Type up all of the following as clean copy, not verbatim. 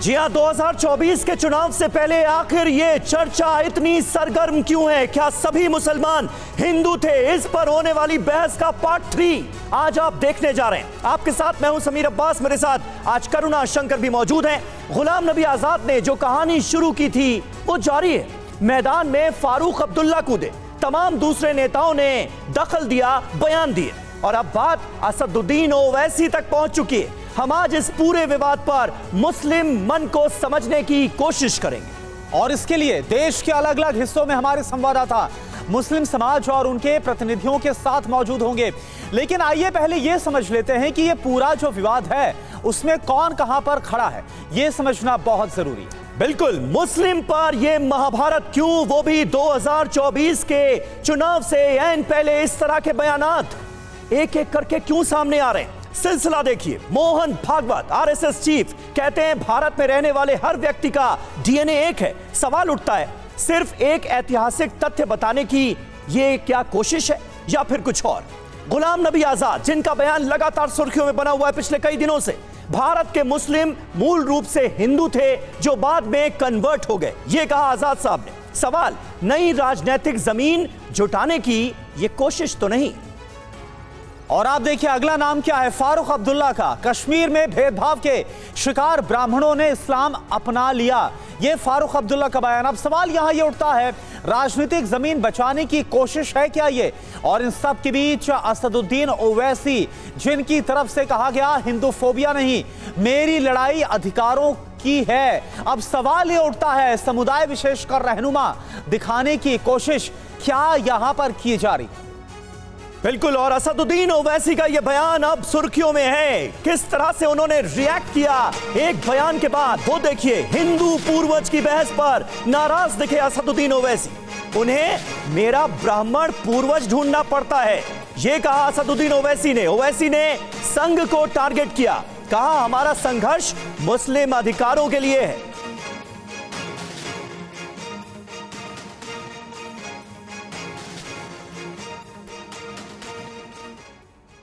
जी हाँ, 2024 के चुनाव से पहले आखिर ये चर्चा इतनी सरगर्म क्यों है? क्या सभी मुसलमान हिंदू थे? इस पर होने वाली बहस का पार्ट 3 आज आप देखने जा रहे हैं। आपके साथ मैं हूं समीर अब्बास, मेरे साथ आज करुणा शंकर भी मौजूद हैं। गुलाम नबी आजाद ने जो कहानी शुरू की थी वो जारी है। मैदान में फारूक अब्दुल्ला कूदे, तमाम दूसरे नेताओं ने दखल दिया, बयान दिए और अब बात असदुद्दीन ओवैसी तक पहुंच चुकी है। हम आज इस पूरे विवाद पर मुस्लिम मन को समझने की कोशिश करेंगे और इसके लिए देश के अलग अलग हिस्सों में हमारे संवाददाता मुस्लिम समाज और उनके प्रतिनिधियों के साथ मौजूद होंगे। लेकिन आइए पहले यह समझ लेते हैं कि यह पूरा जो विवाद है उसमें कौन कहां पर खड़ा है, यह समझना बहुत जरूरी है। बिल्कुल, मुस्लिम पर यह महाभारत क्यों, वो भी 2024 के चुनाव से ऐन पहले इस तरह के बयानात एक एक करके क्यों सामने आ रहे हैं? सिलसिला देखिए। मोहन भागवत आरएसएस चीफ कहते हैं भारत में रहने वाले हर व्यक्ति का डीएनए एक है। सवाल उठता है, सिर्फ एक ऐतिहासिक तथ्य बताने की ये क्या कोशिश है या फिर कुछ और? गुलाम नबी आजाद, जिनका बयान लगातार सुर्खियों में बना हुआ है पिछले कई दिनों से, भारत के मुस्लिम मूल रूप से हिंदू थे जो बाद में कन्वर्ट हो गए, ये कहा आजाद साहब ने। सवाल, नई राजनीतिक जमीन जुटाने की ये कोशिश तो नहीं? और आप देखिए अगला नाम क्या है, फारूक अब्दुल्ला का। कश्मीर में भेदभाव के शिकार ब्राह्मणों ने इस्लाम अपना लिया, यह फारूक अब्दुल्ला का बयान। अब सवाल यहां यह उठता है, राजनीतिक जमीन बचाने की कोशिश है क्या ये? और इन सब के बीच असदुद्दीन ओवैसी, जिनकी तरफ से कहा गया हिंदू फोबिया नहीं, मेरी लड़ाई अधिकारों की है। अब सवाल यह उठता है, समुदाय विशेषकर रहनुमा दिखाने की कोशिश क्या यहां पर की जा रही? बिल्कुल, और असदुद्दीन ओवैसी का यह बयान अब सुर्खियों में है। किस तरह से उन्होंने रिएक्ट किया एक बयान के बाद, वो देखिए। हिंदू पूर्वज की बहस पर नाराज दिखे असदुद्दीन ओवैसी। उन्हें मेरा ब्राह्मण पूर्वज ढूंढना पड़ता है, यह कहा असदुद्दीन ओवैसी ने। ओवैसी ने संघ को टारगेट किया, कहा हमारा संघर्ष मुस्लिम अधिकारों के लिए है।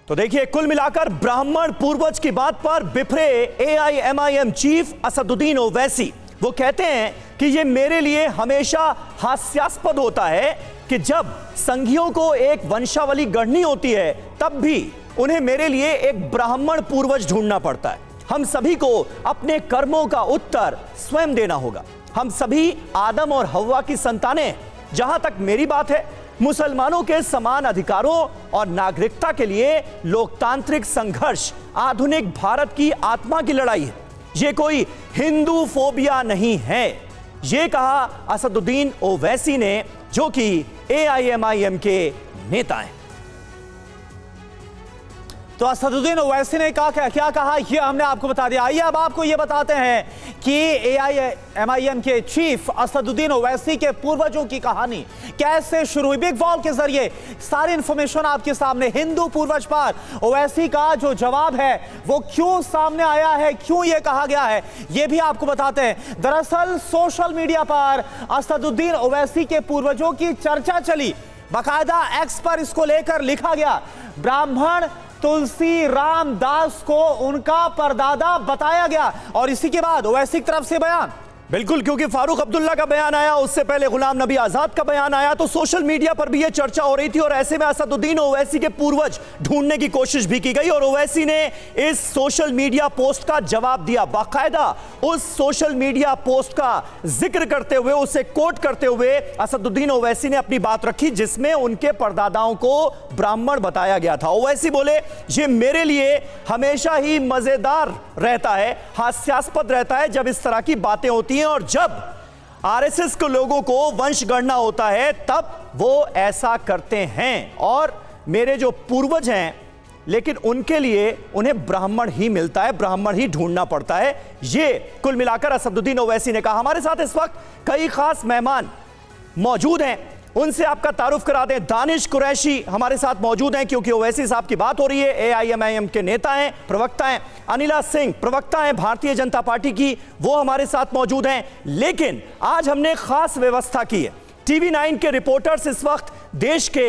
तो देखिए, कुल मिलाकर ब्राह्मण पूर्वज की बात पर बिफरे एआईएमआईएम चीफ असदुद्दीन ओवैसी। वो कहते हैं कि ये मेरे लिए हमेशा हास्यास्पद होता है कि जब संघियों को एक वंशावली गढ़नी होती है तब भी उन्हें मेरे लिए एक ब्राह्मण पूर्वज ढूंढना पड़ता है। हम सभी को अपने कर्मों का उत्तर स्वयं देना होगा। हम सभी आदम और हव्वा की संतानें। जहां तक मेरी बात है, मुसलमानों के समान अधिकारों और नागरिकता के लिए लोकतांत्रिक संघर्ष आधुनिक भारत की आत्मा की लड़ाई है। यह कोई हिंदू फोबिया नहीं है, यह कहा असदुद्दीन ओवैसी ने, जो कि एआईएमआईएम के नेता हैं। तो असदुद्दीन ओवैसी ने क्या कहा ये हमने आपको बता दिया। आइए अब आपको ये बताते हैं कि एआईएमआईएम के चीफ असदुद्दीन ओवैसी के पूर्वजों की कहानी कैसे शुरू हुई। बिग वॉल के जरिए सारी इंफॉर्मेशन आपके सामने। हिंदू पूर्वज पर ओवैसी का जो जवाब है वो क्यों सामने आया है, क्यों ये कहा गया है, ये भी आपको बताते हैं। दरअसल सोशल मीडिया पर असदुद्दीन ओवैसी के पूर्वजों की चर्चा चली, बाकायदा एक्स पर इसको लेकर लिखा गया। ब्राह्मण तुलसी राम दास को उनका परदादा बताया गया और इसी के बाद ओवैसी की तरफ से बयान। बिल्कुल, क्योंकि फारूक अब्दुल्ला का बयान आया, उससे पहले गुलाम नबी आजाद का बयान आया, तो सोशल मीडिया पर भी यह चर्चा हो रही थी और ऐसे में असदुद्दीन ओवैसी के पूर्वज ढूंढने की कोशिश भी की गई और ओवैसी ने इस सोशल मीडिया पोस्ट का जवाब दिया। बाकायदा उस सोशल मीडिया पोस्ट का जिक्र करते हुए, उसे कोट करते हुए असदुद्दीन ओवैसी ने अपनी बात रखी, जिसमें उनके परदादाओं को ब्राह्मण बताया गया था। ओवैसी बोले, ये मेरे लिए हमेशा ही मजेदार रहता है, हास्यास्पद रहता है जब इस तरह की बातें होती हैं और जब आरएसएस के लोगों को वंश गणना होता है तब वो ऐसा करते हैं। और मेरे जो पूर्वज हैं, लेकिन उनके लिए उन्हें ब्राह्मण ही मिलता है, ब्राह्मण ही ढूंढना पड़ता है। ये कुल मिलाकर असदुद्दीन ओवैसी ने कहा। हमारे साथ इस वक्त कई खास मेहमान मौजूद हैं, उनसे आपका तारुफ करा दें। दानिश कुरैशी हमारे साथ मौजूद हैं क्योंकि ओवैसी साहब की बात हो रही है। एआईएमआईएम के नेता हैं, प्रवक्ता हैं। अनिला सिंह प्रवक्ता हैं भारतीय जनता पार्टी की, वो हमारे साथ मौजूद हैं। लेकिन आज हमने खास व्यवस्था की है। टीवी 9 के रिपोर्टर्स इस वक्त देश के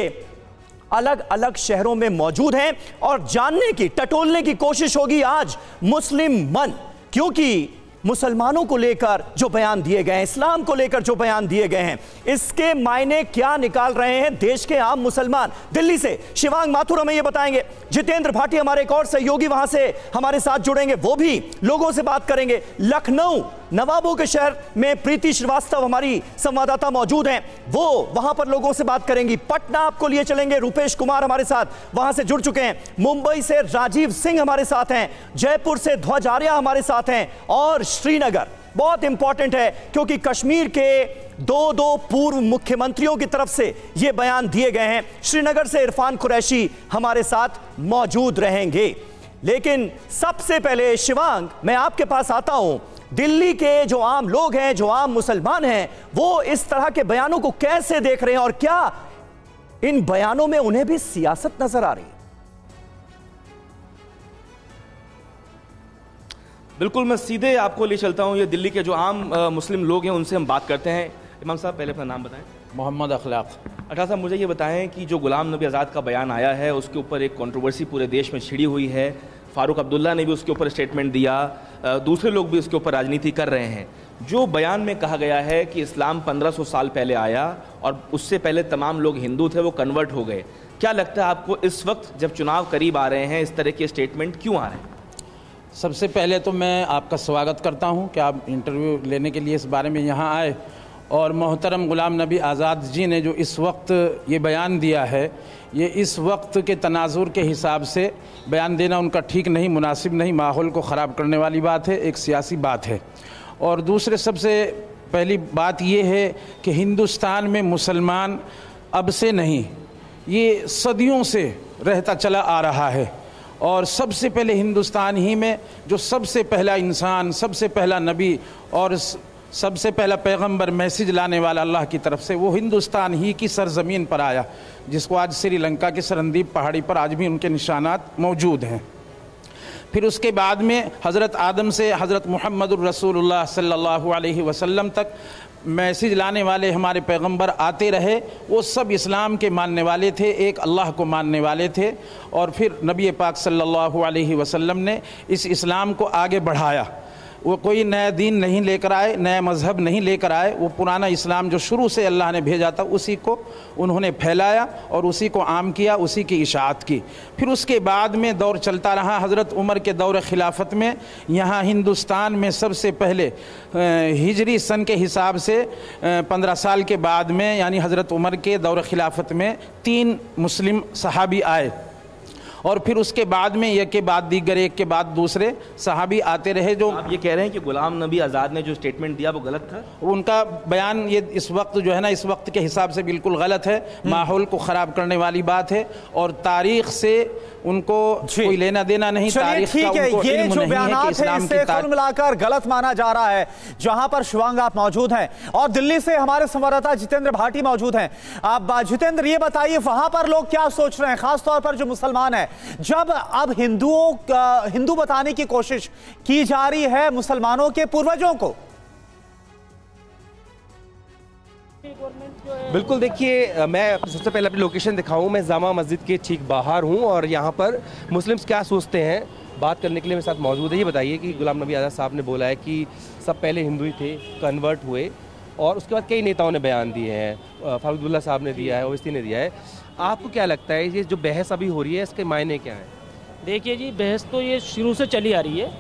अलग अलग शहरों में मौजूद हैं और जानने की, टटोलने की कोशिश होगी आज मुस्लिम मन, क्योंकि मुसलमानों को लेकर जो बयान दिए गए हैं, इस्लाम को लेकर जो बयान दिए गए हैं, इसके मायने क्या निकाल रहे हैं देश के आम मुसलमान? दिल्ली से शिवांग माथुर हमें यह बताएंगे। जितेंद्र भाटी हमारे एक और सहयोगी वहां से हमारे साथ जुड़ेंगे, वो भी लोगों से बात करेंगे। लखनऊ नवाबों के शहर में प्रीति श्रीवास्तव हमारी संवाददाता मौजूद हैं, वो वहां पर लोगों से बात करेंगी। पटना आपको लिए चलेंगे, रुपेश कुमार हमारे साथ वहां से जुड़ चुके हैं। मुंबई से राजीव सिंह हमारे साथ हैं, जयपुर से ध्वज आर्या हमारे साथ हैं, और श्रीनगर बहुत इंपॉर्टेंट है क्योंकि कश्मीर के दो पूर्व मुख्यमंत्रियों की तरफ से यह बयान दिए गए हैं। श्रीनगर से इरफान कुरैशी हमारे साथ मौजूद रहेंगे। लेकिन सबसे पहले शिवांग, मैं आपके पास आता हूं। दिल्ली के जो आम लोग हैं, जो आम मुसलमान हैं, वो इस तरह के बयानों को कैसे देख रहे हैं और क्या इन बयानों में उन्हें भी सियासत नजर आ रही है? बिल्कुल, मैं सीधे आपको ले चलता हूं। ये दिल्ली के जो आम मुस्लिम लोग हैं उनसे हम बात करते हैं। इमाम साहब, पहले अपना नाम बताएं। मोहम्मद अखलाक। अच्छा साहब, मुझे ये बताएं कि जो गुलाम नबी आज़ाद का बयान आया है उसके ऊपर एक कंट्रोवर्सी पूरे देश में छिड़ी हुई है। फारूक अब्दुल्ला ने भी उसके ऊपर स्टेटमेंट दिया, दूसरे लोग भी उसके ऊपर राजनीति कर रहे हैं। जो बयान में कहा गया है कि इस्लाम 1500 साल पहले आया और उससे पहले तमाम लोग हिंदू थे, वो कन्वर्ट हो गए। क्या लगता है आपको इस वक्त जब चुनाव करीब आ रहे हैं इस तरह के स्टेटमेंट क्यों आ रहे हैं? सबसे पहले तो मैं आपका स्वागत करता हूं कि आप इंटरव्यू लेने के लिए इस बारे में यहां आए। और मोहतरम गुलाम नबी आज़ाद जी ने जो इस वक्त ये बयान दिया है, ये इस वक्त के तनाजुर के हिसाब से बयान देना उनका ठीक नहीं, मुनासिब नहीं, माहौल को ख़राब करने वाली बात है, एक सियासी बात है। और दूसरे सबसे पहली बात ये है कि हिंदुस्तान में मुसलमान अब से नहीं, ये सदियों से रहता चला आ रहा है। और सबसे पहले हिंदुस्तान ही में जो सबसे पहला इंसान, सबसे पहला नबी और सबसे पहला पैगंबर मैसेज लाने वाला अल्लाह की तरफ से, वो हिंदुस्तान ही की सरजमीन पर आया, जिसको आज श्रीलंका के सरंदीप पहाड़ी पर आज भी उनके निशानात मौजूद हैं। फिर उसके बाद में हज़रत आदम से हज़रत मुहम्मदुर रसूलुल्लाह सल्लल्लाहु अलैहि वसल्लम तक मैसेज लाने वाले हमारे पैगंबर आते रहे। वो सब इस्लाम के मानने वाले थे, एक अल्लाह को मानने वाले थे। और फिर नबी पाक सल्लल्लाहु अलैहि वसल्लम ने इस इस्लाम को आगे बढ़ाया। वो कोई नया दीन नहीं लेकर आए, नया मज़हब नहीं लेकर आए, वो पुराना इस्लाम जो शुरू से अल्लाह ने भेजा था उसी को उन्होंने फैलाया और उसी को आम किया, उसी की इशाअत की। फिर उसके बाद में दौर चलता रहा। हज़रत उमर के दौर खिलाफत में यहाँ हिंदुस्तान में सबसे पहले हिजरी सन के हिसाब से 15 साल के बाद में, यानी हज़रत उमर के दौर खिलाफत में 3 मुस्लिम सहाबी आए। और फिर उसके बाद में एक के बाद दीगर, एक के बाद दूसरे सहाबी आते रहे। जो आप ये कह रहे हैं कि गुलाम नबी आज़ाद ने जो स्टेटमेंट दिया वो गलत था? उनका बयान ये इस वक्त जो है ना, इस वक्त के हिसाब से बिल्कुल गलत है, माहौल को ख़राब करने वाली बात है और तारीख से उनको कोई लेना देना नहीं। तारीख का उनको ये इल्म जो नहीं बयानात है कि इस्लाम इसे कुल मिलाकर गलत माना जा रहा है। जहां पर शिवांग आप मौजूद हैं और दिल्ली से हमारे संवाददाता जितेंद्र भाटी मौजूद हैं। आप जितेंद्र, ये बताइए वहां पर लोग क्या सोच रहे हैं, खासतौर पर जो मुसलमान हैं, जब अब हिंदू बताने की कोशिश की जा रही है मुसलमानों के पूर्वजों को? बिल्कुल, देखिए, मैं सबसे पहले अपनी लोकेशन दिखाऊं। मैं जामा मस्जिद के ठीक बाहर हूं और यहां पर मुस्लिम्स क्या सोचते हैं बात करने के लिए मेरे साथ मौजूद है। ये बताइए कि गुलाम नबी आज़ाद साहब ने बोला है कि सब पहले हिंदू ही थे, कन्वर्ट हुए, और उसके बाद कई नेताओं ने बयान दिए हैं, फारूक अब्दुल्ला साहब ने दिया है, ओवैसी ने दिया है। आपको क्या लगता है ये जो बहस अभी हो रही है इसके मायने क्या है? देखिए जी, बहस तो ये शुरू से चली आ रही है,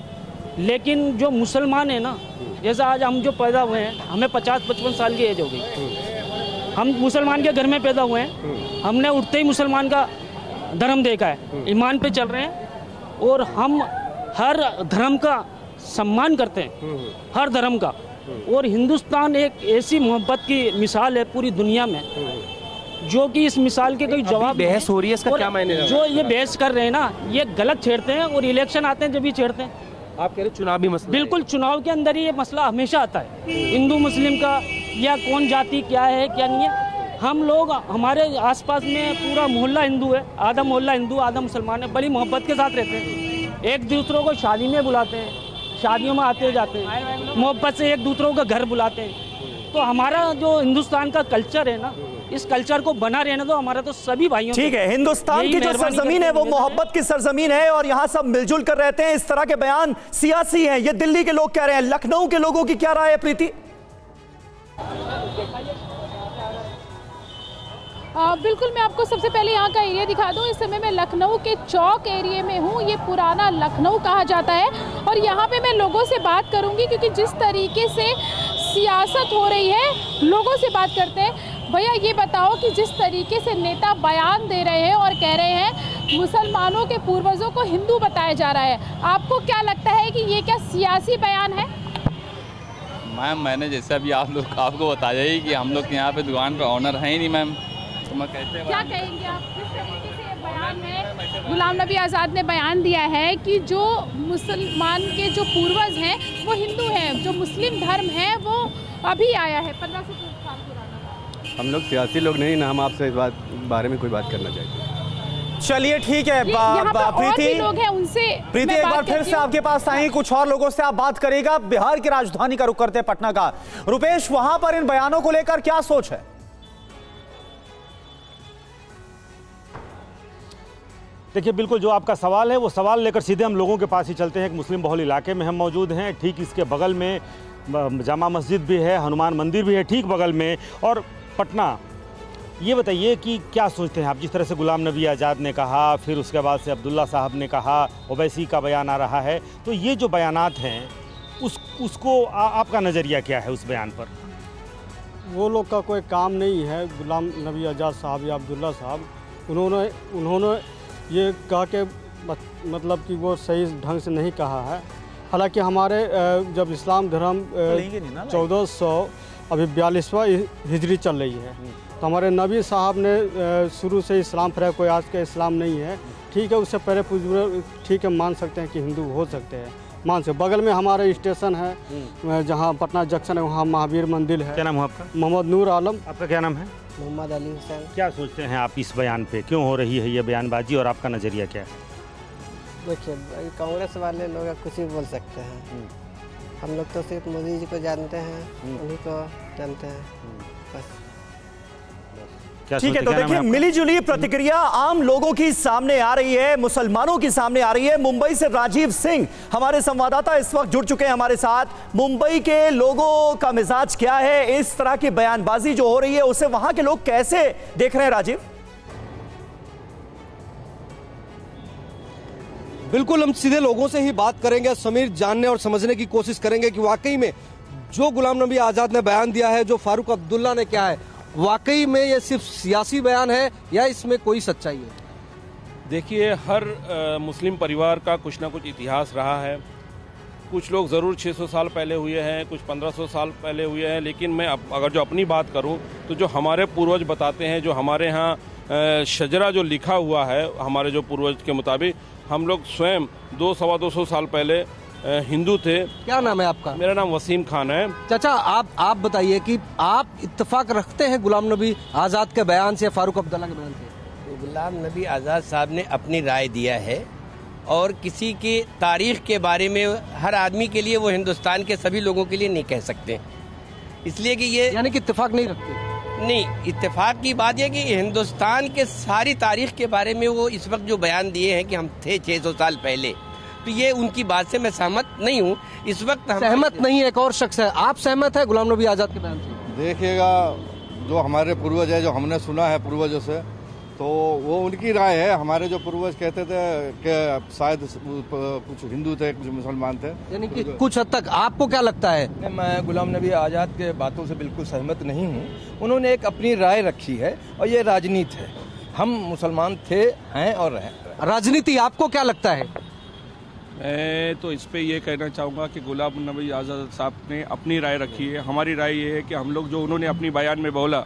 लेकिन जो मुसलमान है ना, जैसा आज हम जो पैदा हुए हैं, हमें 50-55 साल की एज हो गई, हम मुसलमान के घर में पैदा हुए हैं, हमने उठते ही मुसलमान का धर्म देखा है, ईमान पे चल रहे हैं और हम हर धर्म का सम्मान करते हैं, हर धर्म का। और हिंदुस्तान एक ऐसी मोहब्बत की मिसाल है पूरी दुनिया में, जो कि इस मिसाल के कोई जवाब बहस हो रही है, इसका क्या मायने? जो ये बहस कर रहे हैं ना, ये गलत छेड़ते हैं और इलेक्शन आते हैं जब भी छेड़ते हैं। आप कह रहे चुनावी मसला? बिल्कुल, चुनाव के अंदर ही ये मसला हमेशा आता है, हिंदू मुस्लिम का, या कौन जाति क्या है क्या नहीं है। हम लोग, हमारे आसपास में पूरा मोहल्ला हिंदू है, आधा मोहल्ला हिंदू आधा मुसलमान है, बड़ी मोहब्बत के साथ रहते हैं, एक दूसरों को शादी में बुलाते हैं, शादियों में आते जाते हैं, मोहब्बत से एक दूसरों का घर बुलाते हैं। तो हमारा जो हिंदुस्तान का कल्चर है ना, इस कल्चर को बना रहने दो, हमारा तो सभी भाइयों। ठीक है, हिंदुस्तान की जो सरजमीन है वो मोहब्बत की सरजमीन है और यहाँ सब मिलजुल कर रहते हैं। इस तरह के बयान सियासी हैं, ये दिल्ली के लोग कह रहे हैं। लखनऊ के लोगों की क्या राय है प्रीति? बिल्कुल, मैं आपको सबसे पहले यहाँ का एरिया दिखा दूँ। इस समय मैं लखनऊ के चौक एरिया में हूँ। ये पुराना लखनऊ कहा जाता है और यहाँ पे मैं लोगों से बात करूँगी क्योंकि जिस तरीके से सियासत हो रही है, लोगों से बात करते हैं। भैया ये बताओ कि जिस तरीके से नेता बयान दे रहे हैं और कह रहे हैं मुसलमानों के पूर्वजों को हिंदू बताया जा रहा है, आपको क्या लगता है कि ये क्या सियासी बयान है? मैम, मैंने जैसे अभी आपको बताया ही कि हम लोग के यहाँ पे दुकान पे ऑनर है ही नहीं मैम, तो मैं कैसे क्या कहेंगे आप? जिस तरीके से ये बयान है, गुलाम नबी आज़ाद ने बयान दिया है कि जो मुसलमान के जो पूर्वज हैं वो हिंदू हैं, जो मुस्लिम धर्म है वो अभी आया है 1500 साल पुराना। हम लोग सियासी लोग नहीं ना, हम आपसे इस बारे में कोई बात करना चाहते हैं। चलिए ठीक है, प्रीति लोग हैं उनसे प्रीति एक बार फिर से आपके पास आएंगे, कुछ और लोगों से आप बात करेगा। बिहार की राजधानी का रुख करते हैं पटना का। रुपेश, वहां पर इन बयानों को लेकर क्या सोच है? देखिए, बिल्कुल जो आपका सवाल है वो सवाल लेकर सीधे हम लोगों के पास ही चलते हैं। एक मुस्लिम बहुल इलाके में हम मौजूद हैं। ठीक इसके बगल में जामा मस्जिद भी है, हनुमान मंदिर भी है ठीक बगल में, और पटना। ये बताइए कि क्या सोचते हैं आप, जिस तरह से गुलाम नबी आज़ाद ने कहा, फिर उसके बाद से अब्दुल्ला साहब ने कहा, ओवैसी का बयान आ रहा है, तो ये जो बयानात हैं उसको आपका नज़रिया क्या है उस बयान पर? वो लोग का कोई काम नहीं है, गुलाम नबी आज़ाद साहब या अब्दुल्ला साहब, उन्होंने ये कहा कि मतलब कि वो सही ढंग से नहीं कहा है। हालांकि हमारे जब इस्लाम धर्म 1400 अभी 42वां हिजरी चल रही है, तो हमारे नबी साहब ने शुरू से इस्लाम फैलाया, कोई आज का इस्लाम नहीं है। ठीक है, उससे पहले ठीक है, मान सकते हैं कि हिंदू हो सकते हैं, मान सकते। बगल में हमारे स्टेशन है जहाँ पटना जंक्शन है, वहाँ महावीर मंदिर है। क्या नाम है आपका? मोहम्मद नूर आलम। आपका क्या नाम है? मोहम्मद अली हुसैन। क्या सोचते हैं आप इस बयान पे, क्यों हो रही है ये बयानबाजी और आपका नज़रिया क्या है? देखिए, कांग्रेस वाले लोग कुछ भी बोल सकते हैं, हम लोग तो सिर्फ मोदी जी को जानते हैं, उन्हीं को जानते हैं बस। ठीक है, तो देखिए मिलीजुली प्रतिक्रिया आम लोगों की सामने आ रही है, मुसलमानों की सामने आ रही है। मुंबई से राजीव सिंह हमारे संवाददाता इस वक्त जुड़ चुके हैं हमारे साथ। मुंबई के लोगों का मिजाज क्या है, इस तरह की बयानबाजी जो हो रही है उसे वहां के लोग कैसे देख रहे हैं? राजीव, बिल्कुल, हम सीधे लोगों से ही बात करेंगे समीर, जानने और समझने की कोशिश करेंगे कि वाकई में जो गुलाम नबी आज़ाद ने बयान दिया है, जो फारूक अब्दुल्ला ने क्या है, वाकई में ये सिर्फ सियासी बयान है या इसमें कोई सच्चाई है? देखिए, हर मुस्लिम परिवार का कुछ ना कुछ इतिहास रहा है। कुछ लोग ज़रूर 600 साल पहले हुए हैं, कुछ 1500 साल पहले हुए हैं, लेकिन मैं अगर जो अपनी बात करूं तो जो हमारे पूर्वज बताते हैं, जो हमारे यहाँ शजरा जो लिखा हुआ है हमारे जो पूर्वज के मुताबिक, हम लोग स्वयं 200-225 साल पहले हिंदू थे। क्या नाम है आपका? मेरा नाम वसीम खान है। चाचा, आप बताइए कि आप इत्तेफाक रखते हैं गुलाम नबी आज़ाद के बयान से, फारूक अब्दुल्ला के बयान से? गुलाम नबी आज़ाद साहब ने अपनी राय दिया है और किसी की तारीख के बारे में हर आदमी के लिए, वो हिंदुस्तान के सभी लोगों के लिए नहीं कह सकते, इसलिए कि ये यानी कि इत्तेफाक नहीं रखते? नहीं, इत्तेफाक की बात यह कि हिंदुस्तान के सारी तारीख के बारे में वो इस वक्त जो बयान दिए हैं कि हम थे 600 साल पहले, तो ये उनकी बात से मैं सहमत नहीं हूँ इस वक्त। सहमत नहीं है एक और शख्स है, आप सहमत है गुलाम नबी आज़ाद के बयान से? देखिएगा, जो हमारे पूर्वज है, जो हमने सुना है पूर्वजों से, तो वो उनकी राय है। हमारे जो पूर्वज कहते थे कि शायद कुछ हिंदू थे, कुछ मुसलमान थे, यानी कि कुछ हद तक। आपको क्या लगता है? मैं गुलाम नबी आज़ाद के बातों से बिल्कुल सहमत नहीं हूँ। उन्होंने एक अपनी राय रखी है और ये राजनीति है। हम मुसलमान थे, हैं और हैं। राजनीति आपको क्या लगता है? मैं तो इस पे ये कहना चाहूँगा कि गुलाम नबी आज़ाद साहब ने अपनी राय रखी है। हमारी राय ये है कि हम लोग, जो उन्होंने अपनी बयान में बोला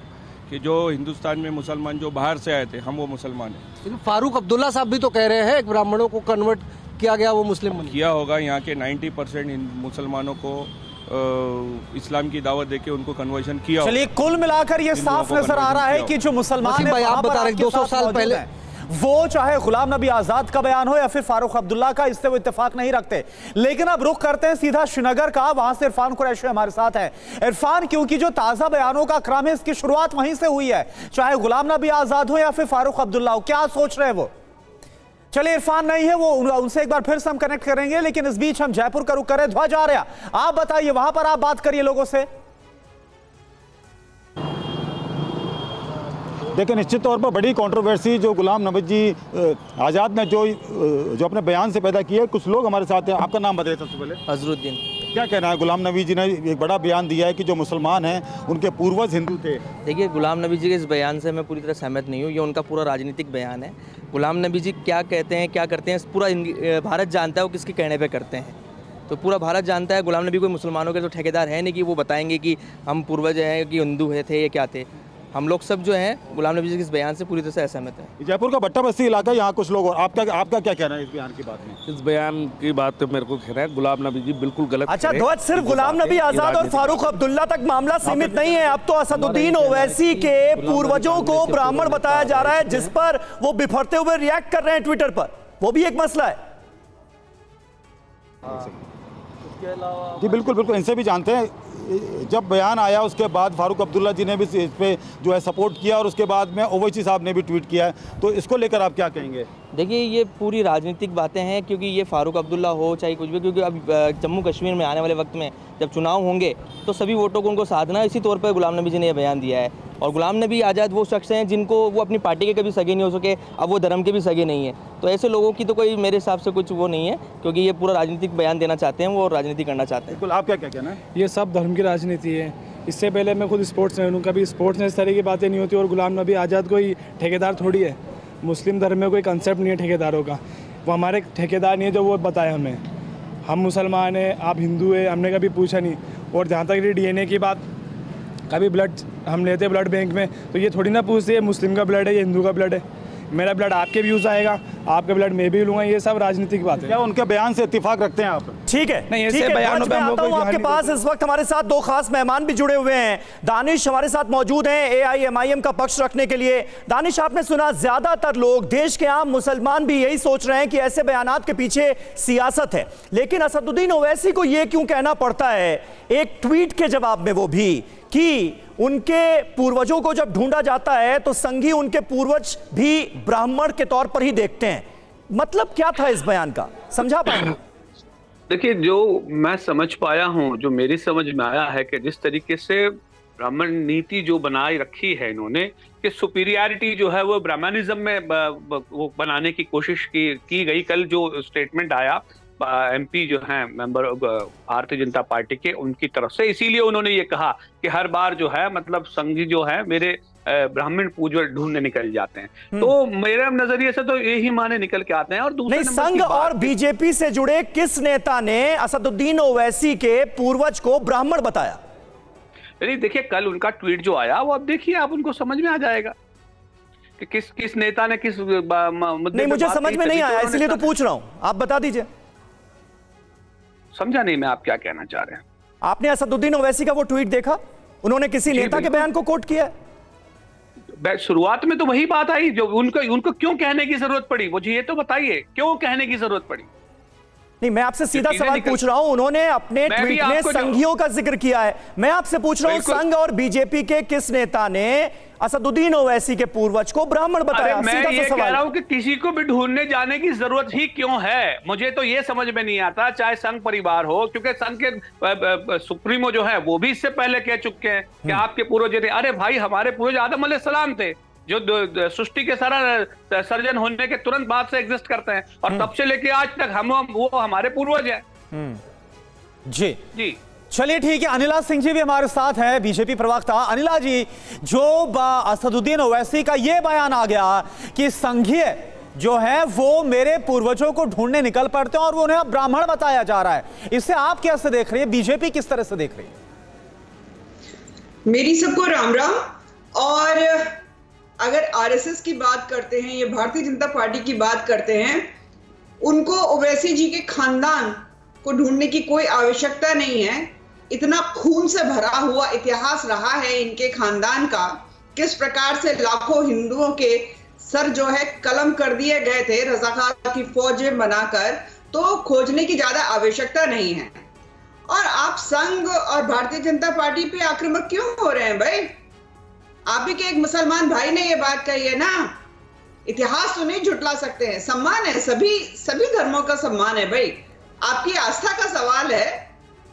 कि जो हिंदुस्तान में मुसलमान जो बाहर से आए थे, हम वो मुसलमान हैं। फारूक अब्दुल्ला साहब भी तो कह रहे हैं ब्राह्मणों को कन्वर्ट किया गया, वो मुस्लिम किया होगा। यहाँ के 90% मुसलमानों को इस्लाम की दावत देके उनको कन्वर्जन किया। चलिए, कुल मिलाकर ये साफ नजर आ रहा है कि जो मुसलमान भाई, आप बता रहे 200 साल पहले वो चाहे गुलाम नबी आजाद का बयान हो या फिर फारूक अब्दुल्ला का, इससे वो इत्तेफाक नहीं रखते। लेकिन अब रुख करते हैं सीधा श्रीनगर का, वहां से इरफान कुरैशी हमारे साथ है। इरफान, क्योंकि जो ताजा बयानों का क्रम है इसकी शुरुआत वहीं से हुई है, चाहे गुलाम नबी आजाद हो या फिर फारूक अब्दुल्ला हो, क्या सोच रहे हैं वो? चलिए, इरफान नहीं है वो, उनसे एक बार फिर से हम कनेक्ट करेंगे, लेकिन इस बीच हम जयपुर का रुख करें। ध्वज आर्या, आप बताइए, वहां पर आप बात करिए लोगों से। देखिए, निश्चित तौर पर बड़ी कंट्रोवर्सी जो गुलाम नबी जी आज़ाद ने जो अपने बयान से पैदा की है। कुछ लोग हमारे साथ हैं, आपका नाम बताइए सबसे पहले। अजरुद्दीन। क्या कहना है, गुलाम नबी जी ने एक बड़ा बयान दिया है कि जो मुसलमान हैं उनके पूर्वज हिंदू थे। देखिए, गुलाम नबी जी के इस बयान से मैं पूरी तरह सहमत नहीं हूँ। ये उनका पूरा राजनीतिक बयान है। गुलाम नबी जी क्या कहते हैं, क्या करते हैं, पूरा भारत जानता है वो किसके कहने पर करते हैं। तो पूरा भारत जानता है, गुलाम नबी कोई मुसलमानों के तो ठेकेदार है नहीं कि वो बताएंगे कि हम पूर्वज हैं कि हिंदू थे या क्या थे। हम लोग सब जो हैं गुलाम नबी जी के इस बयान से पूरी तरह से असहमत हैं। जयपुर का भट्टा बस्ती इलाका, यहाँ कुछ लोग, आपका क्या कहना है इस बयान की बात में? इस बयान की बात तो मेरे को कहना है गुलाम नबी जी बिल्कुल गलत। अच्छा ध्वज, सिर्फ गुलाम नबी आजाद और फारूक अब्दुल्ला तक मामला सीमित नहीं है। अब तो असदुद्दीन ओवैसी के पूर्वजों को ब्राह्मण बताया जा रहा है, जिस पर वो बिफरते हुए रिएक्ट कर रहे हैं ट्विटर पर, वो भी एक मसला है। जी बिल्कुल बिल्कुल, इनसे भी जानते हैं। जब बयान आया उसके बाद फारूक अब्दुल्ला जी ने भी इस पे जो है सपोर्ट किया, और उसके बाद में ओवैसी साहब ने भी ट्वीट किया है, तो इसको लेकर आप क्या कहेंगे? देखिए, ये पूरी राजनीतिक बातें हैं, क्योंकि ये फारूक अब्दुल्ला हो चाहे कुछ भी, क्योंकि अब जम्मू कश्मीर में आने वाले वक्त में जब चुनाव होंगे तो सभी वोटों को उनको साधना है। इसी तौर पर गुलाम नबी जी ने यह बयान दिया है। और गुलाम नबी आज़ाद वो शख्स हैं जिनको वो अपनी पार्टी के कभी सगे नहीं हो सके, अब वो धर्म के भी सगे नहीं है। तो ऐसे लोगों की तो कोई मेरे हिसाब से कुछ वो नहीं है, क्योंकि ये पूरा राजनीतिक बयान देना चाहते हैं, वो राजनीति करना चाहते हैं। बिल्कुल, आप क्या कहना है? ये सब धर्म की राजनीति है। इससे पहले मैं खुद स्पोर्ट्स में हूँ, कभी स्पोर्ट्स में इस तरह की बातें नहीं होती। और गुलाम नबी आज़ाद कोई ठेकेदार थोड़ी है। मुस्लिम धर्म में कोई कंसेप्ट नहीं है ठेकेदारों का। वो हमारे ठेकेदार नहीं है जो वो बताए हमें। हम मुसलमान हैं, आप हिंदू है, हमने कभी पूछा नहीं। और जहाँ तक DNA की बात, कभी ब्लड हम लेते हैं ब्लड बैंक में, तो ये थोड़ी ना पूछते हैं मुस्लिम का ब्लड है या हिंदू का ब्लड है। मेरा ब्लड आपके भी यूज़ आएगा, आपका ब्लड मैं भी लूँगा। ये सब राजनीतिक बात है। क्या उनके बयान से इत्तेफाक रखते हैं आप? ठीक है, नहीं, ऐसे बयानों पे हम लोग आपके पास इस वक्त हमारे साथ दो खास मेहमान भी जुड़े हुए हैं। दानिश हमारे साथ मौजूद हैं AIMIM का पक्ष रखने के लिए। दानिश, आपने सुना, ज्यादातर लोग, देश के आम मुसलमान भी यही सोच रहे हैं कि ऐसे बयानात के पीछे सियासत है। लेकिन असदुद्दीन ओवैसी को यह क्यों कहना पड़ता है एक ट्वीट के जवाब में, वो भी कि उनके पूर्वजों को जब ढूंढा जाता है तो संघी उनके पूर्वज भी ब्राह्मण के तौर पर ही देखते हैं? मतलब क्या था इस बयान का, समझा पाएंगे? देखिए, जो मैं समझ पाया हूं, जो मेरी समझ में आया है कि जिस तरीके से ब्राह्मण नीति जो बनाई रखी है इन्होंने, कि सुपीरियरिटी जो है वो ब्राह्मणिज्म में वो बनाने की कोशिश की गई। कल जो स्टेटमेंट आया MP जो हैं मेंबर भारतीय जनता पार्टी के, उनकी तरफ से, इसीलिए उन्होंने ये कहा कि हर बार जो है मतलब संघी जो है मेरे ब्राह्मण पूजक ढूंढने निकल जाते हैं। तो मेरे नजरिए से तो यही माने निकल के आते हैं। और दूसरे नहीं, संघ और BJP से जुड़े किस नेता ने असदुद्दीन ओवैसी के पूर्वज को ब्राह्मण बताया? देखिए, कल उनका ट्वीट जो आया वो अब देखिए, आप उनको समझ में आ जाएगा कि किस नेता ने किस मुद्दे। नहीं, मुझे समझ में नहीं आया, इसलिए तो पूछ रहा हूं, आप बता दीजिए। समझा नहीं मैं आप क्या कहना चाह रहे हैं। आपने असदुद्दीन ओवैसी का वो ट्वीट देखा? उन्होंने किसी नेता के बयान को कोट किया? शुरुआत में तो वही बात आई जो उनको क्यों कहने की जरूरत पड़ी, मुझे ये तो बताइए, क्यों कहने की जरूरत पड़ी? नहीं, मैं आपसे सीधा सवाल पूछ रहा हूं। उन्होंने अपने ट्वीट में संघियों का जिक्र किया है। मैं आपसे पूछ रहा हूं, संघ और BJP के किस नेता ने असदुद्दीन ओवैसी के पूर्वज को ब्राह्मण बताया? मैं ये कह रहा हूं कि किसी को भी ढूंढने जाने की जरूरत ही क्यों है, मुझे तो ये समझ में नहीं आता। चाहे संघ परिवार हो, क्योंकि संघ के सुप्रीमो जो है वो भी इससे पहले कह चुके हैं कि आपके पूर्वज थे। अरे भाई, हमारे पूर्वज आदम अलैहिस्सलाम थे, जो सृष्टि के सारा सर्जन होने के तुरंत बाद से एग्जिस्ट करते हैं, और तब से लेके आज तक वो हमारे पूर्वज हैं। जी, चलिए ठीक है। अनिला सिंह जी भी हमारे साथ हैं, BJP प्रवक्ता। अनिला जी, जो असदुद्दीन ओवैसी का ये बयान आ गया कि संघीय जो है वो मेरे पूर्वजों को ढूंढने निकल पड़ते हैं और वो उन्हें अब ब्राह्मण बताया जा रहा है, इसे आप कैसे देख रही है? BJP किस तरह से देख रही है? मेरी सबको राम राम। और अगर RSS की बात करते हैं, ये भारतीय जनता पार्टी की बात करते हैं, उनको ओवैसी जी के खानदान को ढूंढने की कोई आवश्यकता नहीं है। इतना खून से भरा हुआ इतिहास रहा है इनके खानदान का, किस प्रकार से लाखों हिंदुओं के सर जो है कलम कर दिए गए थे रजाकार की फौज बनाकर, तो खोजने की ज्यादा आवश्यकता नहीं है। और आप संघ और भारतीय जनता पार्टी पे आक्रामक क्यों हो रहे हैं भाई? आप भी के एक मुसलमान भाई ने ये बात कही है ना, इतिहास तो नहीं झुटला सकते हैं। सम्मान है, सभी धर्मों का सम्मान है भाई। आपकी आस्था का सवाल है।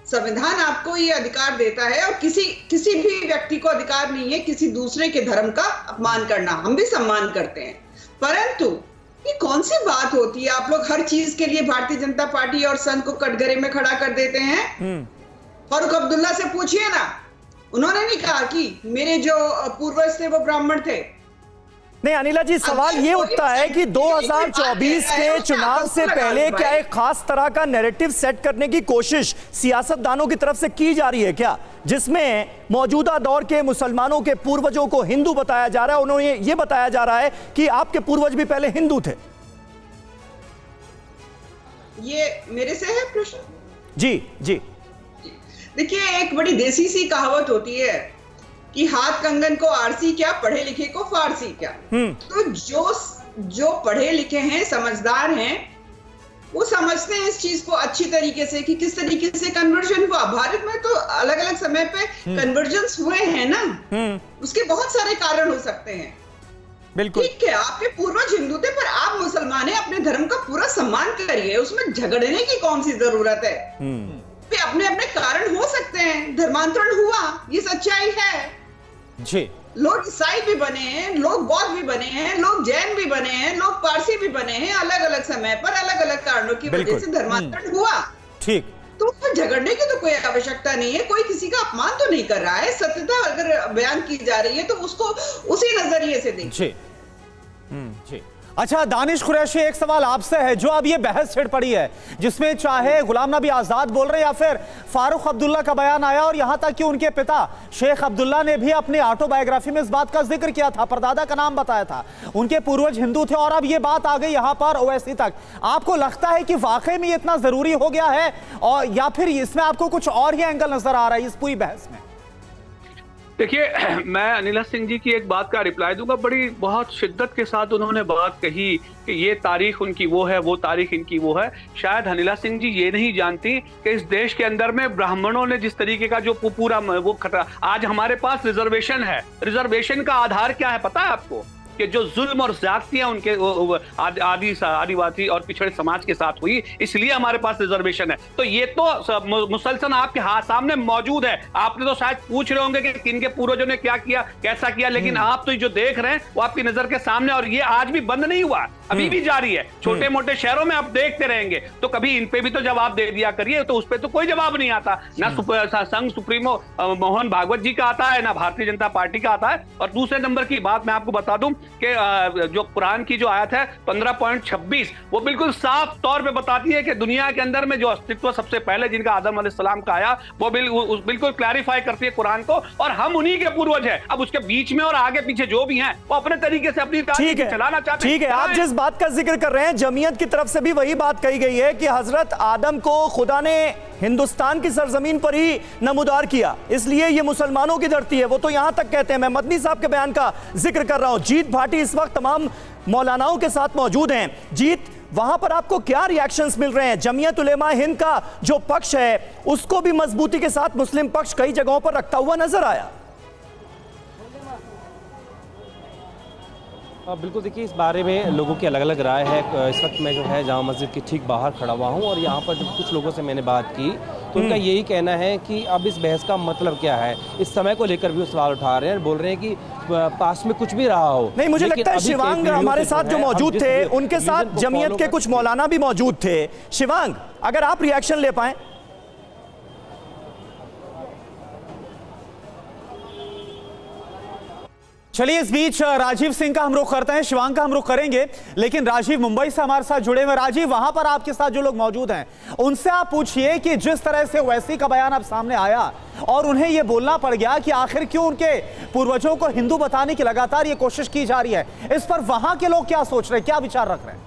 संविधान आपको ये अधिकार देता है और किसी भी व्यक्ति को अधिकार नहीं है किसी दूसरे के धर्म का अपमान करना। हम भी सम्मान करते हैं, परंतु ये कौन सी बात होती है? आप लोग हर चीज के लिए भारतीय जनता पार्टी और संघ को कटघरे में खड़ा कर देते हैं। फारूक अब्दुल्ला से पूछिए ना, उन्होंने नहीं कहा कि मेरे जो पूर्वज थे वो ब्राह्मण थे। नहीं अनिला जी, सवाल ये उठता है कि 2024 के चुनाव से पहले क्या एक खास तरह का नैरेटिव सेट करने की कोशिश सियासतदानों की तरफ से की जा रही है क्या, जिसमें मौजूदा दौर के मुसलमानों के पूर्वजों को हिंदू बताया जा रहा है? उन्होंने ये बताया जा रहा है कि आपके पूर्वज भी पहले हिंदू थे। ये मेरे से है प्रश्न? जी जी देखिए, एक बड़ी देसी सी कहावत होती है कि हाथ कंगन को आरसी क्या, पढ़े लिखे को फारसी क्या। तो जो पढ़े लिखे हैं, समझदार हैं, वो समझते हैं इस चीज को अच्छी तरीके से कि किस तरीके से कन्वर्जन हुआ। भारत में तो अलग अलग समय पे कन्वर्जन्स हुए हैं ना, उसके बहुत सारे कारण हो सकते हैं। बिल्कुल ठीक है, आपके पूर्वज हिंदू थे पर आप मुसलमान हैं, अपने धर्म का पूरा सम्मान करिए, उसमें झगड़ने की कौन सी जरूरत है? अपने अपने कारण हो सकते हैं, धर्मांतरण हुआ, ये सच्चाई है जी। लोग ईसाई भी बने हैं, लोग बौद्ध भी बने हैं, लोग जैन भी बने हैं, लोग पारसी भी बने हैं, अलग अलग समय पर अलग अलग कारणों की वजह से धर्मांतरण हुआ। ठीक, तो उसमें झगड़ने की तो कोई आवश्यकता नहीं है। कोई किसी का अपमान तो नहीं कर रहा है। सत्यता अगर बयान की जा रही है तो उसको उसी नजरिए से देखिए। जी। अच्छा दानिश कुरैशी, एक सवाल आपसे है, जो अब ये बहस छिड़ पड़ी है जिसमें चाहे गुलाम नबी आजाद बोल रहे या फिर फारूक अब्दुल्ला का बयान आया, और यहां तक कि उनके पिता शेख अब्दुल्ला ने भी अपनी ऑटोबायोग्राफी में इस बात का जिक्र किया था, परदादा का नाम बताया था, उनके पूर्वज हिंदू थे, और अब ये बात आ गई यहां पर ओवैसी तक। आपको लगता है कि वाकई में ये इतना जरूरी हो गया है, और या फिर इसमें आपको कुछ और ही एंगल नजर आ रहा है इस पूरी बहस में? देखिए, मैं अनिला सिंह जी की एक बात का रिप्लाई दूंगा। बहुत शिद्दत के साथ उन्होंने बात कही कि ये तारीख उनकी वो है, वो तारीख इनकी वो है। शायद अनिला सिंह जी ये नहीं जानती कि इस देश के अंदर में ब्राह्मणों ने जिस तरीके का जो पूरा वो खतरा, आज हमारे पास रिजर्वेशन है। रिजर्वेशन का आधार क्या है पता है आपको? कि जो जुल्म और ज्यादतियां उनके आदिवासी और पिछड़े समाज के साथ हुई, इसलिए हमारे पास रिजर्वेशन है। तो ये तो मुसलसल आपके हाथ सामने मौजूद है। आपने तो शायद पूछ रहे होंगे कि किनके पूर्वजों ने क्या किया, कैसा किया, लेकिन आप तो जो देख रहे हैं वो आपकी नजर के सामने, और ये आज भी बंद नहीं हुआ, अभी भी जारी है। छोटे मोटे शहरों में आप देखते रहेंगे, तो कभी इन पे भी तो जवाब दे दिया करिए। तो उस पर तो कोई जवाब नहीं आता, ना संघ सुप्रीमो मोहन भागवत जी का आता है, ना भारतीय जनता पार्टी का आता है। और दूसरे नंबर की बात मैं आपको बता दूं कि जो कुरान की जो आयत है 15.26, वो बिल्कुल साफ तौर पे बताती है कि दुनिया के अंदर में जो अस्तित्व सबसे पहले जिनका आदम अलैहिस्सलाम का आया, वो बिल्कुल क्लैरिफाई करती है कुरान को, और हम उन्हीं के पूर्वज हैं। अब उसके बीच में और आगे पीछे जो भी हैं वो अपने तरीके से अपनी तारीख चलाना चाहते हैं। ठीक है, आप जिस बात का जिक्र कर रहे हैं, जमीयत की तरफ से भी वही बात कही गई है कि हजरत आदम को खुदा ने हिंदुस्तान की सरजमीन पर ही नमूदार किया, इसलिए ये मुसलमानों की धरती है। वो तो यहां तक कहते हैं। मैं मदनी साहब के बयान का जिक्र कर रहा हूं। जीत भाटी इस वक्त तमाम मौलानाओं के साथ मौजूद हैं। जीत, वहां पर आपको क्या रिएक्शंस मिल रहे हैं? जमीयत उलेमा हिंद का जो पक्ष है उसको भी मजबूती के साथ मुस्लिम पक्ष कई जगहों पर रखता हुआ नजर आया। बिल्कुल, देखिए इस बारे में लोगों की अलग अलग राय है। इस वक्त मैं जो है जामा मस्जिद के ठीक बाहर खड़ा हुआ हूँ, और यहाँ पर जब कुछ लोगों से मैंने बात की तो उनका यही कहना है कि अब इस बहस का मतलब क्या है। इस समय को लेकर भी वो सवाल उठा रहे हैं, बोल रहे हैं कि पास में कुछ भी रहा हो। नहीं, मुझे लगता है शिवांग हमारे साथ जो मौजूद थे, उनके साथ जमीयत के कुछ मौलाना भी मौजूद थे। शिवांग, अगर आप रिएक्शन ले पाए। चलिए, इस बीच राजीव सिंह का हम रुख करते हैं, शिवांग का हम रुख करेंगे, लेकिन राजीव मुंबई से हमारे साथ जुड़े हुए। राजीव, वहां पर आपके साथ जो लोग मौजूद हैं उनसे आप पूछिए कि जिस तरह से ओवैसी का बयान अब सामने आया और उन्हें यह बोलना पड़ गया कि आखिर क्यों उनके पूर्वजों को हिंदू बताने की लगातार ये कोशिश की जा रही है, इस पर वहां के लोग क्या सोच रहे हैं, क्या विचार रख रहे हैं?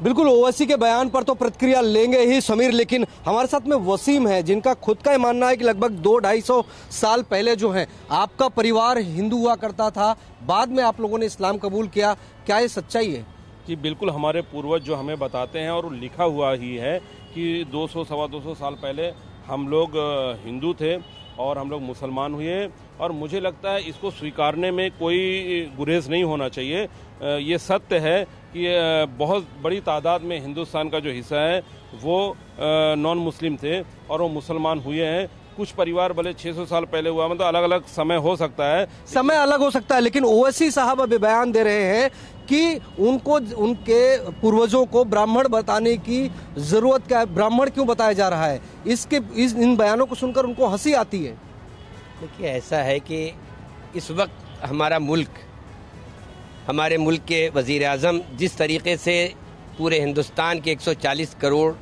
बिल्कुल, ओवैसी के बयान पर तो प्रतिक्रिया लेंगे ही समीर, लेकिन हमारे साथ में वसीम है जिनका खुद का ही मानना है कि लगभग 200-250 साल पहले जो है आपका परिवार हिंदू हुआ करता था, बाद में आप लोगों ने इस्लाम कबूल किया, क्या ये सच्चाई है? जी बिल्कुल, हमारे पूर्वज जो हमें बताते हैं और लिखा हुआ ही है कि 200-225 साल पहले हम लोग हिंदू थे और हम लोग मुसलमान हुए, और मुझे लगता है इसको स्वीकारने में कोई गुरेज नहीं होना चाहिए। ये सत्य है कि बहुत बड़ी तादाद में हिंदुस्तान का जो हिस्सा है वो नॉन मुस्लिम थे और वो मुसलमान हुए हैं। कुछ परिवार भले 600 साल पहले हुआ, मतलब अलग अलग समय हो सकता है, समय अलग हो सकता है, लेकिन ओवैसी साहब अभी बयान दे रहे हैं कि उनको उनके पूर्वजों को ब्राह्मण बताने की जरूरत क्या है, ब्राह्मण क्यों बताया जा रहा है, इन बयानों को सुनकर उनको हंसी आती है। देखिए, ऐसा है कि इस वक्त हमारे मुल्क के वज़ीर आज़म जिस तरीके से पूरे हिंदुस्तान के 140 करोड़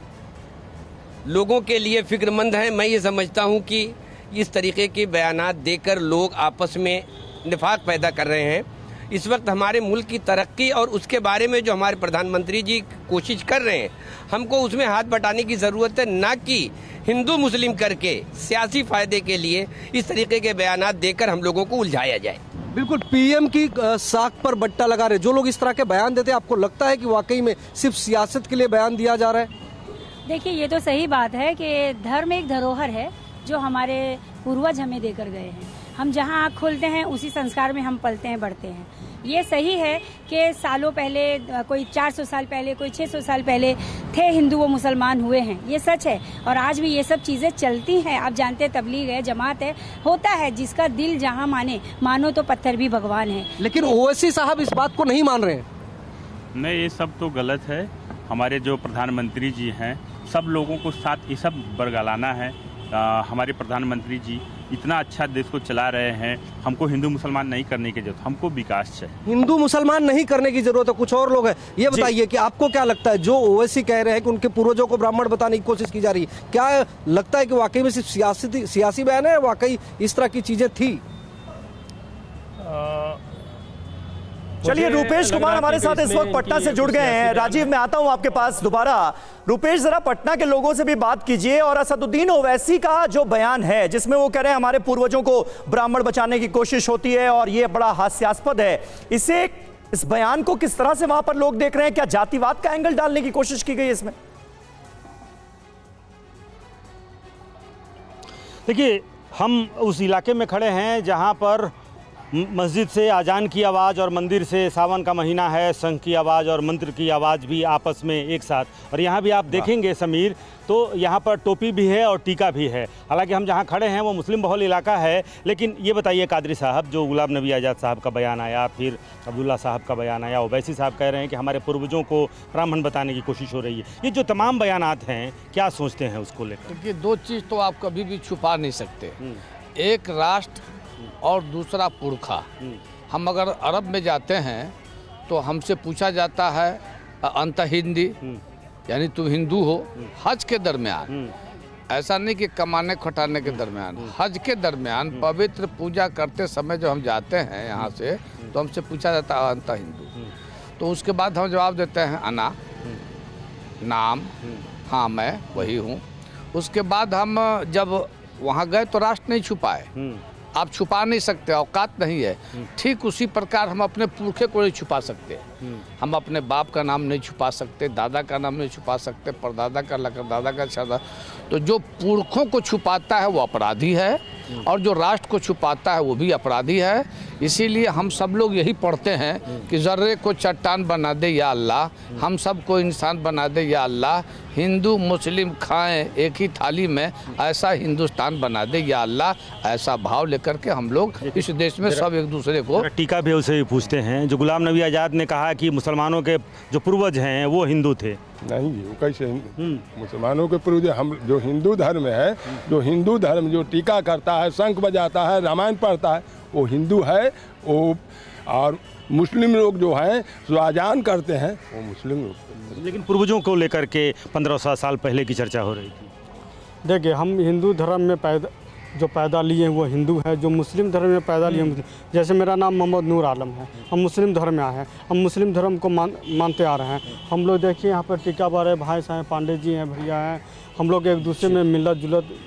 लोगों के लिए फिक्रमंद हैं, मैं ये समझता हूँ कि इस तरीके के बयानात देकर लोग आपस में निफाक पैदा कर रहे हैं। इस वक्त हमारे मुल्क की तरक्की और उसके बारे में जो हमारे प्रधानमंत्री जी कोशिश कर रहे हैं, हमको उसमें हाथ बटाने की ज़रूरत है, ना कि हिंदू मुस्लिम करके सियासी फ़ायदे के लिए इस तरीके के बयानात देकर हम लोगों को उलझाया जाए। बिल्कुल, पीएम की साख पर बट्टा लगा रहे जो लोग इस तरह के बयान देते हैं, आपको लगता है कि वाकई में सिर्फ सियासत के लिए बयान दिया जा रहा है? देखिए, ये तो सही बात है कि धर्म एक धरोहर है जो हमारे पूर्वज हमें देकर गए हैं। हम जहाँ आँख खोलते हैं उसी संस्कार में हम पलते हैं, बढ़ते हैं। ये सही है कि सालों पहले कोई 400 साल पहले, कोई 600 साल पहले थे हिंदू, वो मुसलमान हुए हैं, ये सच है। और आज भी ये सब चीज़ें चलती हैं। आप जानते हैं, तबलीग है, जमात है, होता है। जिसका दिल जहाँ मानो तो पत्थर भी भगवान है। लेकिन ओवैसी साहब इस बात को नहीं मान रहे हैं। नहीं, ये सब तो गलत है। हमारे जो प्रधानमंत्री जी हैं, सब लोगों को साथ ये सब बरगलाना है। हमारे प्रधानमंत्री जी इतना अच्छा देश को चला रहे हैं, हमको हिंदू मुसलमान नहीं करने की जरूरत, हमको विकास चाहिए। हिंदू मुसलमान नहीं करने की जरूरत है, कुछ और लोग हैं। ये बताइए कि आपको क्या लगता है, जो ओवैसी कह रहे हैं कि उनके पूर्वजों को ब्राह्मण बताने की कोशिश की जा रही है, क्या लगता है कि वाकई में सिर्फ सियासी बयान है, वाकई इस तरह की चीजें थी? चलिए, रूपेश कुमार हमारे साथ इस वक्त पटना से जुड़ गए हैं। राजीव, मैं आता हूं आपके पास दोबारा। रूपेश, जरा पटना के लोगों से भी बात कीजिए और असदुद्दीन ओवैसी का जो बयान है जिसमें वो कह रहे हैं हमारे पूर्वजों को ब्राह्मण बचाने की कोशिश होती है और ये बड़ा हास्यास्पद है, इस बयान को किस तरह से वहां पर लोग देख रहे हैं? क्या जातिवाद का एंगल डालने की कोशिश की गई इसमें? देखिए, हम उस इलाके में खड़े हैं जहां पर मस्जिद से अजान की आवाज़ और मंदिर से, सावन का महीना है, शंख की आवाज़ और मंत्र की आवाज़ भी आपस में एक साथ। और यहाँ भी आप देखेंगे समीर, तो यहाँ पर टोपी भी है और टीका भी है। हालांकि हम जहाँ खड़े हैं वो मुस्लिम बहुल इलाका है। लेकिन ये बताइए कादरी साहब, जो गुलाम नबी आज़ाद साहब का बयान आया, फिर अब्दुल्ला साहब का बयान आया, ओवैसी साहब कह रहे हैं कि हमारे पूर्वजों को ब्राह्मण बताने की कोशिश हो रही है, ये जो तमाम बयानात हैं, क्या सोचते हैं उसको लेकर? देखिए, दो चीज़ तो आप कभी भी छुपा नहीं सकते, एक राष्ट्र और दूसरा पुरखा। हम अगर अरब में जाते हैं तो हमसे पूछा जाता है अंत हिंदी, यानी तुम हिंदू हो। हज के दरमियान, ऐसा नहीं कि कमाने खटाने के दरमियान, हज के दरमियान पवित्र पूजा करते समय जो हम जाते हैं यहाँ से, तो हमसे पूछा जाता है अंत हिंदू। तो उसके बाद हम जवाब देते हैं अना, नाम, हाँ मैं वही हूँ। उसके बाद हम जब वहाँ गए तो राष्ट्र नहीं छुपाए, आप छुपा नहीं सकते, औकात नहीं है। ठीक उसी प्रकार हम अपने पुरखे को नहीं छुपा सकते। हम अपने बाप का नाम नहीं छुपा सकते, दादा का नाम नहीं छुपा सकते, परदादा का, दादा का, छादा। तो जो पुरखों को छुपाता है वो अपराधी है, और जो राष्ट्र को छुपाता है वो भी अपराधी है। इसीलिए हम सब लोग यही पढ़ते हैं कि ज़र्रे को चट्टान बना दे या अल्लाह, हम सब को इंसान बना दे या अल्लाह, हिंदू मुस्लिम खाएं एक ही थाली में, ऐसा हिंदुस्तान बना दे या अल्लाह। ऐसा भाव लेकर के हम लोग इस देश में सब एक दूसरे को। टीका भी उसे पूछते हैं, जो गुलाम नबी आज़ाद ने कहा कि मुसलमानों के जो पूर्वज हैं वो हिंदू थे। नहीं जी, वो कैसे मुसलमानों के पूर्वज? हम जो हिंदू धर्म है, जो हिंदू धर्म जो टीका करता है, शंख बजाता है, रामायण पढ़ता है, वो हिंदू है। वो और मुस्लिम लोग जो हैं जो अजान करते हैं वो मुस्लिम लोग। लेकिन पूर्वजों को लेकर के 1500 साल पहले की चर्चा हो रही थी। देखिए, हम हिंदू धर्म में पैदा जो पैदा लिए हैं वो हिंदू है, जो मुस्लिम धर्म में पैदा लिए हैं, जैसे मेरा नाम मोहम्मद नूर आलम है, हम मुस्लिम धर्म में आए हैं, हम मुस्लिम धर्म को मानते आ रहे हैं। हम लोग देखिए यहाँ पर टीका बार है, भाई साहब पांडे जी हैं, भैया हैं, हम लोग एक दूसरे में मिलत जुलत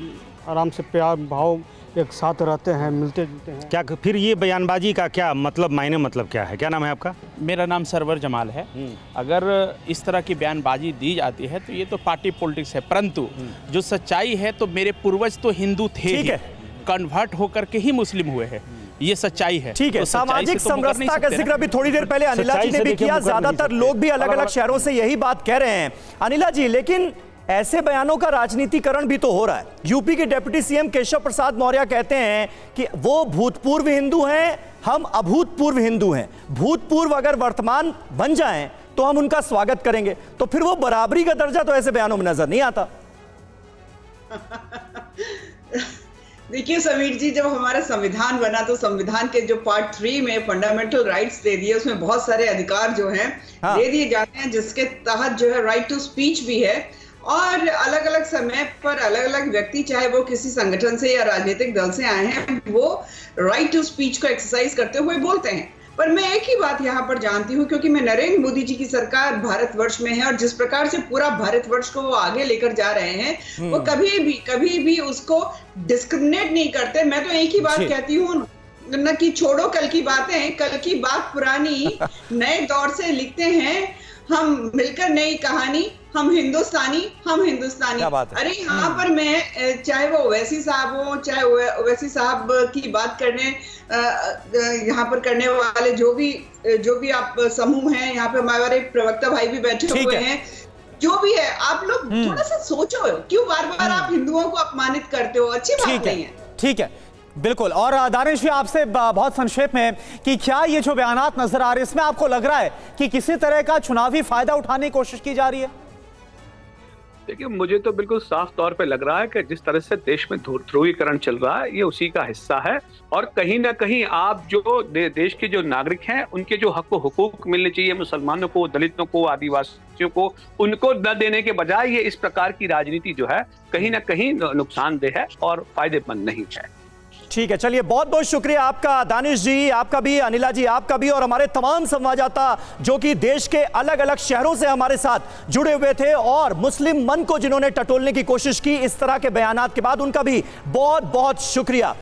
आराम से प्यार भाव एक साथ रहते हैं, मिलते जुलते हैं। क्या फिर ये बयानबाजी का क्या मतलब, मायने मतलब क्या है? क्या नाम है आपका? मेरा नाम सरवर जमाल है। अगर इस तरह की बयानबाजी दी जाती है तो ये तो पार्टी पॉलिटिक्स है, परंतु जो सच्चाई है तो मेरे पूर्वज तो हिंदू थे ही, कन्वर्ट होकर के ही मुस्लिम हुए हैं, ये सच्चाई है। ठीक है, सामाजिक समरसता का जिक्र अभी थोड़ी देर पहले अनिला जी ने भी किया, ज्यादातर लोग भी अलग अलग शहरों से यही बात कह रहे हैं। अनिला जी, लेकिन ऐसे बयानों का राजनीतिकरण भी तो हो रहा है। यूपी के डिप्टी सीएम केशव प्रसाद मौर्य कहते हैं कि वो भूतपूर्व हिंदू हैं, हम अभूतपूर्व हिंदू हैं, भूतपूर्व अगर वर्तमान बन जाएं तो हम उनका स्वागत करेंगे। तो फिर वो बराबरी का दर्जा तो ऐसे बयानों में नजर नहीं आता। देखिए समीर जी, जब हमारा संविधान बना तो संविधान के जो पार्ट 3 में फंडामेंटल राइट्स दे दिए, उसमें बहुत सारे अधिकार जो हैं दे दिए जाते हैं, जिसके तहत जो है राइट टू स्पीच भी है। और अलग अलग समय पर अलग अलग व्यक्ति, चाहे वो किसी संगठन से या राजनीतिक दल से आए हैं, वो राइट टू स्पीच को एक्सरसाइज करते हुए बोलते हैं। पर मैं एक ही बात यहाँ पर जानती हूँ, क्योंकि मैं नरेंद्र मोदी जी की सरकार भारतवर्ष में है और जिस प्रकार से पूरा भारतवर्ष को वो आगे लेकर जा रहे हैं, वो कभी भी उसको डिस्क्रिमिनेट नहीं करते। मैं तो एक ही बात कहती हूँ न कि छोड़ो कल की बातें, कल की बात पुरानी, नए दौर से लिखते हैं हम मिलकर नई कहानी, हम हिंदुस्तानी। अरे यहाँ पर मैं, चाहे वो ओवैसी साहब हो, चाहे ओवैसी साहब की बात करने यहाँ पर करने वाले जो भी आप समूह हैं, यहाँ पे हमारे प्रवक्ता भाई भी बैठे हुए हैं, जो भी है, आप लोग थोड़ा सा सोचो, क्यों बार बार आप हिंदुओं को अपमानित करते हो? अच्छी बात नहीं है। ठीक है, बिल्कुल। और दानिश जी, आपसे बहुत संक्षेप में कि क्या ये जो बयानात नजर आ रहे हैं, इसमें आपको लग रहा है कि किसी तरह का चुनावी फायदा उठाने की कोशिश की जा रही है? देखिए, मुझे तो बिल्कुल साफ तौर पे लग रहा है कि जिस तरह से देश में ध्रुवीकरण चल रहा है, ये उसी का हिस्सा है। और कहीं ना कहीं आप जो देश के जो नागरिक हैं, उनके जो हक हुकूक मिलने चाहिए, मुसलमानों को, दलितों को, आदिवासियों को, उनको न देने के बजाय ये इस प्रकार की राजनीति जो है कहीं ना कहीं नुकसानदेह है और फायदेमंद नहीं है। ठीक है, चलिए, बहुत बहुत शुक्रिया आपका दानिश जी, आपका भी, अनिला जी आपका भी, और हमारे तमाम संवाददाता जो कि देश के अलग अलग शहरों से हमारे साथ जुड़े हुए थे और मुस्लिम मन को जिन्होंने टटोलने की कोशिश की इस तरह के बयानात के बाद, उनका भी बहुत बहुत शुक्रिया।